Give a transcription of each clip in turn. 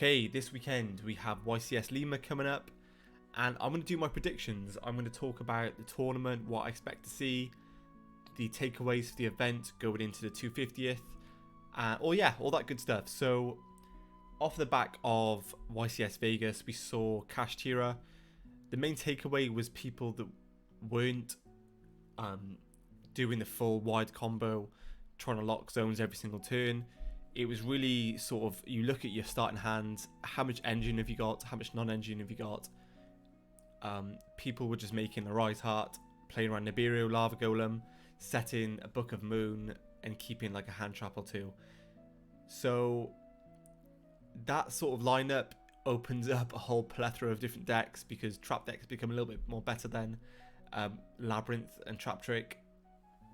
Okay, this weekend we have YCS Lima coming up, and I'm going to do my predictions. I'm going to talk about the tournament, what I expect to see, the takeaways for the event going into the 250th, all that good stuff. So, off the back of YCS Vegas, we saw Cash Tira. The main takeaway was people that weren't doing the full wide combo, trying to lock zones every single turn. It was really sort of, you look at your starting hand, how much engine have you got, how much non-engine have you got. People were just making the right heart, playing around Nibiru, Lava Golem, setting a Book of Moon, and keeping like a hand trap or two. So that sort of lineup opens up a whole plethora of different decks, because trap decks become a little bit more better then. Labyrinth and Trap Trick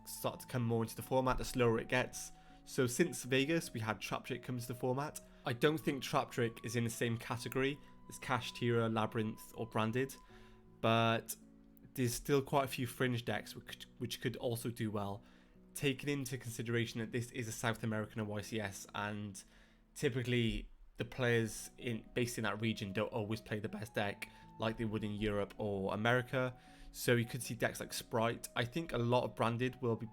start to come more into the format the slower it gets. So since Vegas, we had Trap Trick come into the format. I don't think Trap Trick is in the same category as Cash Tira, Labyrinth, or Branded, but there's still quite a few fringe decks which could also do well, taking into consideration that this is a South American YCS, and typically the players based in that region don't always play the best deck like they would in Europe or America. So you could see decks like Sprite. I think a lot of Branded will be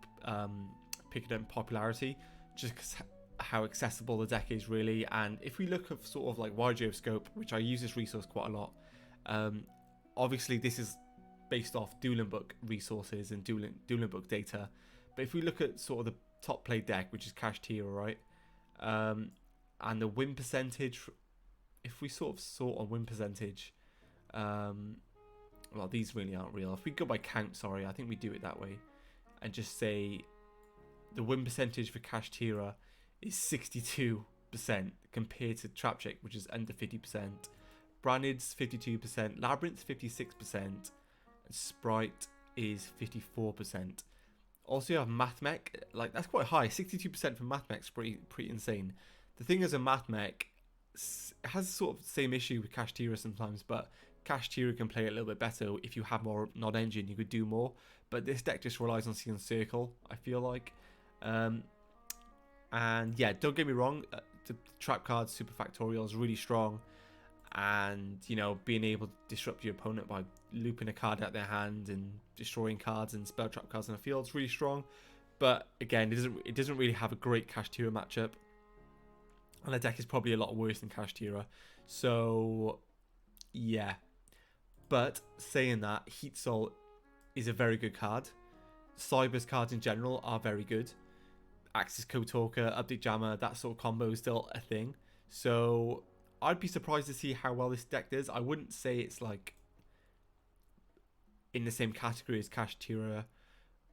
picking up in popularity, just because how accessible the deck is really. And if we look at sort of like YGO Scope, which I use this resource quite a lot, obviously this is based off Dueling Book resources and Dueling Book data. But if we look at sort of the top played deck, which is Cash Tira, right? And the win percentage, if we sort of sort on win percentage, well, these really aren't real. If we go by count, sorry, I think we do it that way, and just say the win percentage for Cash Tira is 62% compared to Trap Trick, which is under 50%. Branded's 52%, Labyrinth's 56%, and Sprite is 54%. Also, you have Mathmech, like that's quite high. 62% for Mathmech's pretty insane. The thing is, a Mathmech has sort of the same issue with Cash Tira sometimes, but Cash Tira can play a little bit better. If you have more non-engine, you could do more. But this deck just relies on Seeing Circle, I feel like. And yeah, don't get me wrong, the trap card Super Factorial is really strong, and you know, being able to disrupt your opponent by looping a card out their hand and destroying cards and spell trap cards in the field is really strong. But again, it doesn't really have a great Cash Tira matchup, and the deck is probably a lot worse than Cash Tira. So yeah, but saying that, Heat Soul is a very good card. Cyber's cards in general are very good. Axis Code Talker, Update Jammer, that sort of combo is still a thing. So I'd be surprised to see how well this deck does. I wouldn't say it's like in the same category as Cash Tira,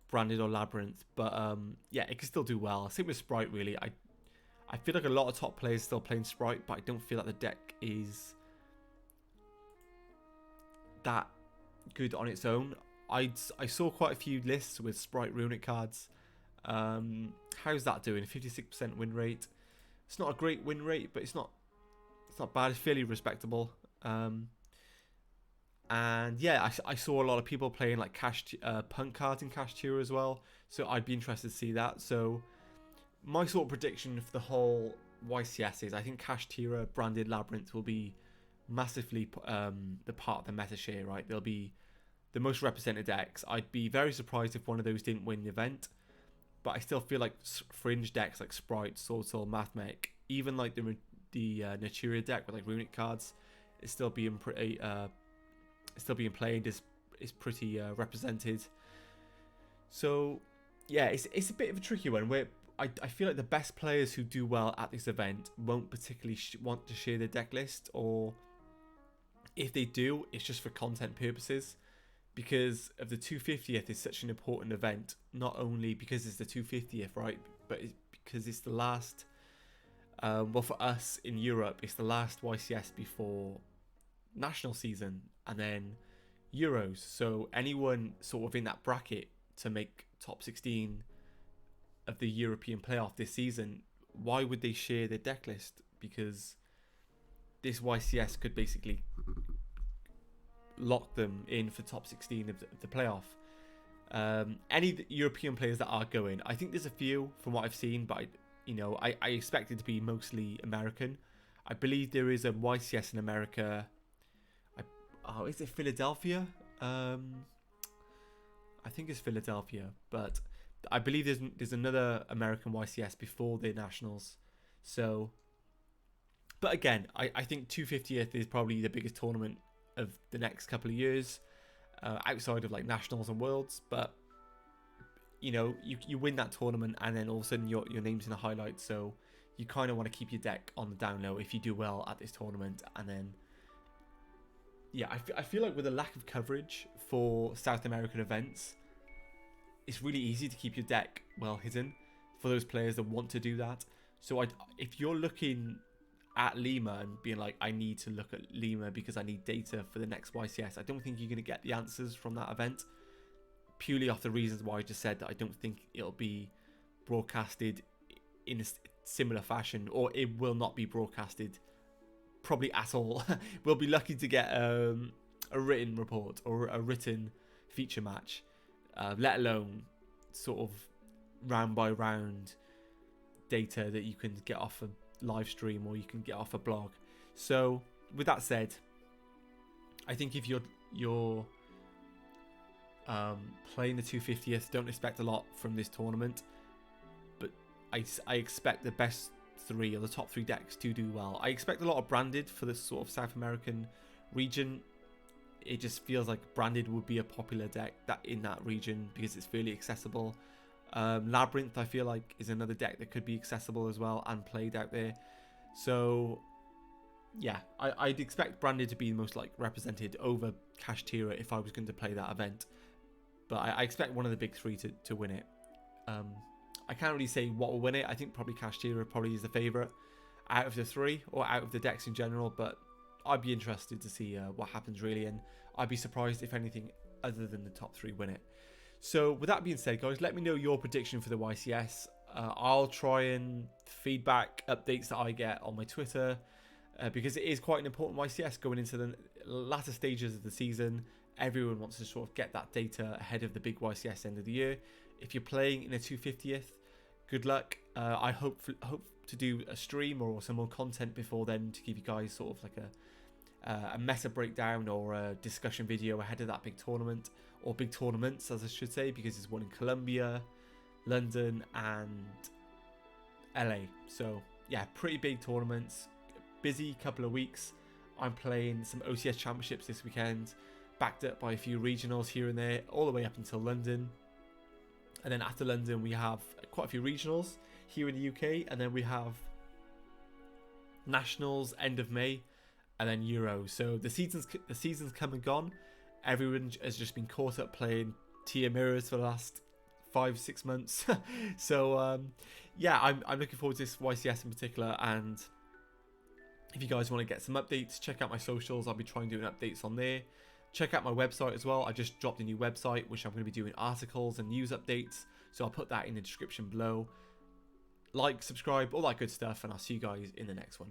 Branded, or Labyrinth, but yeah, it can still do well. Same with Sprite, really. I feel like a lot of top players still playing Sprite, but I don't feel like the deck is that good on its own. I saw quite a few lists with Sprite Runic cards. How's that doing? 56% win rate. It's not a great win rate, but it's not bad. It's fairly respectable. And yeah, I saw a lot of people playing like Punk cards in Cash Tira as well. So I'd be interested to see that. So my sort of prediction for the whole YCS is I think Cash Tira, Branded, Labyrinth will be massively the part of the meta share, right? They'll be the most represented decks. I'd be very surprised if one of those didn't win the event, but I still feel like fringe decks like Sprite, Sword Soul, Mathmech, even like the Naturia deck with like Runic cards, is still being played. Is pretty represented. So yeah, it's a bit of a tricky one where I feel like the best players who do well at this event won't particularly want to share their deck list, or if they do, it's just for content purposes, because of the 250th is such an important event, not only because it's the 250th, right, but because it's the last, well, for us in Europe, it's the last YCS before national season and then Euros. So anyone sort of in that bracket to make top 16 of the European playoff this season, why would they share their deck list? Because this YCS could basically lock them in for top 16 of the playoff. Any European players that are going, I think there's a few from what I've seen, but I expect it to be mostly American. I believe there is a YCS in America. Oh, is it Philadelphia? I think it's Philadelphia, but I believe there's another American YCS before the Nationals. So, but again, I think 250th is probably the biggest tournament of the next couple of years, outside of like Nationals and Worlds. But you know, you win that tournament, and then all of a sudden your name's in the highlights. So you kind of want to keep your deck on the down low if you do well at this tournament, and then. Yeah, I feel like with a lack of coverage for South American events, it's really easy to keep your deck well hidden for those players that want to do that. So if you're looking at Lima and being like, I need to look at Lima because I need data for the next YCS, I don't think you're going to get the answers from that event, purely off the reasons why I just said, that I don't think it'll be broadcasted in a similar fashion, or it will not be broadcasted probably at all. We'll be lucky to get a written report or a written feature match, let alone sort of round by round data that you can get off a live stream or you can get off a blog. So with that said, I think if you're playing the 250th, don't expect a lot from this tournament, but I expect the best three or the top three decks to do well. I expect a lot of branded for this sort of South American region. It just feels like branded would be a popular deck that in that region because it's fairly accessible. Labyrinth, I feel like, is another deck that could be accessible as well and played out there. So yeah, I'd expect branded to be the most like represented over Kashtira if I was going to play that event. But I expect one of the big three to win it. I can't really say what will win it. I think probably Kashtira probably is the favourite out of the three, or out of the decks in general, but I'd be interested to see what happens really, and I'd be surprised if anything other than the top three win it. So with that being said, guys, let me know your prediction for the YCS. I'll try and feedback updates that I get on my Twitter, because it is quite an important YCS going into the latter stages of the season. Everyone wants to sort of get that data ahead of the big YCS end of the year. If you're playing in a 250th, good luck. I hope to do a stream or some more content before then to give you guys sort of like a meta breakdown or a discussion video ahead of that big tournament, or big tournaments as I should say, because there's one in Colombia, London and LA. So yeah, pretty big tournaments, busy couple of weeks. I'm playing some OCS championships this weekend, backed up by a few regionals here and there, all the way up until London. And then after London, we have quite a few regionals here in the UK. And then we have Nationals end of May, and then Euros. So the season's come and gone. Everyone has just been caught up playing Tia Mirrors for the last 5-6 months. So yeah, I'm looking forward to this YCS in particular. And if you guys want to get some updates, check out my socials. I'll be trying doing updates on there. Check out my website as well. I just dropped a new website, which I'm going to be doing articles and news updates. So I'll put that in the description below. Like, subscribe, all that good stuff. And I'll see you guys in the next one.